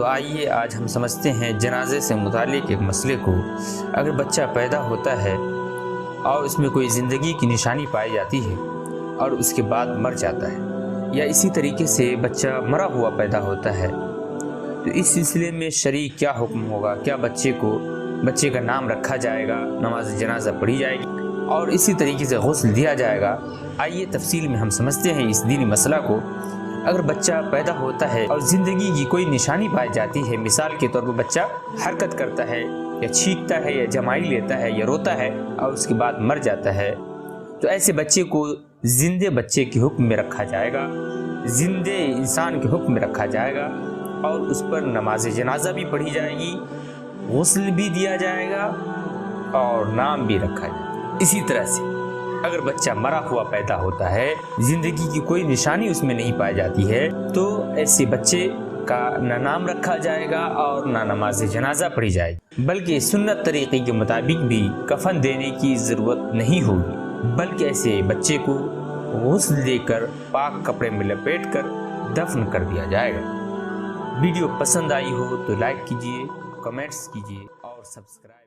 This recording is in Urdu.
تو آئیے آج ہم سمجھتے ہیں جنازے سے متعلق ایک مسئلے کو۔ اگر بچہ پیدا ہوتا ہے اور اس میں کوئی زندگی کی نشانی پائی جاتی ہے اور اس کے بعد مر جاتا ہے، یا اسی طریقے سے بچہ مرا ہوا پیدا ہوتا ہے، تو اس سلسلے میں شرعی کیا حکم ہوگا؟ کیا بچے کا نام رکھا جائے گا، نماز جنازہ پڑھی جائے گی اور اسی طریقے سے غسل دیا جائے گا؟ آئیے تفصیل میں ہم سمجھتے ہیں اس دینی مسئلہ کو۔ اگر بچہ پیدا ہوتا ہے اور زندگی کی کوئی نشانی پائی جاتی ہے، مثال کے طور پر بچہ حرکت کرتا ہے یا چھینکتا ہے یا جمائی لیتا ہے یا روتا ہے اور اس کے بعد مر جاتا ہے، تو ایسے بچے کو زندے بچے کے حکم میں رکھا جائے گا، زندے انسان کے حکم میں رکھا جائے گا، اور اس پر نماز جنازہ بھی پڑھی جائے گی، غسل بھی دیا جائے گا اور نام بھی رکھا جائے گا۔ اسی طرح سے اگر بچہ مرا ہوا پیدا ہوتا ہے، زندگی کی کوئی نشانی اس میں نہیں پائی جاتی ہے، تو ایسے بچے کا نہ نام رکھا جائے گا اور نہ نماز جنازہ پڑھی جائے گی، بلکہ سنت طریقے کے مطابق بھی کفن دینے کی ضرورت نہیں ہوگی، بلکہ ایسے بچے کو غسل دے کر پاک کپڑے میں لپیٹ کر دفن کر دیا جائے گا۔ ویڈیو پسند آئی ہو تو لائک کیجیے، کمنٹس کیجیے اور سبسکرائب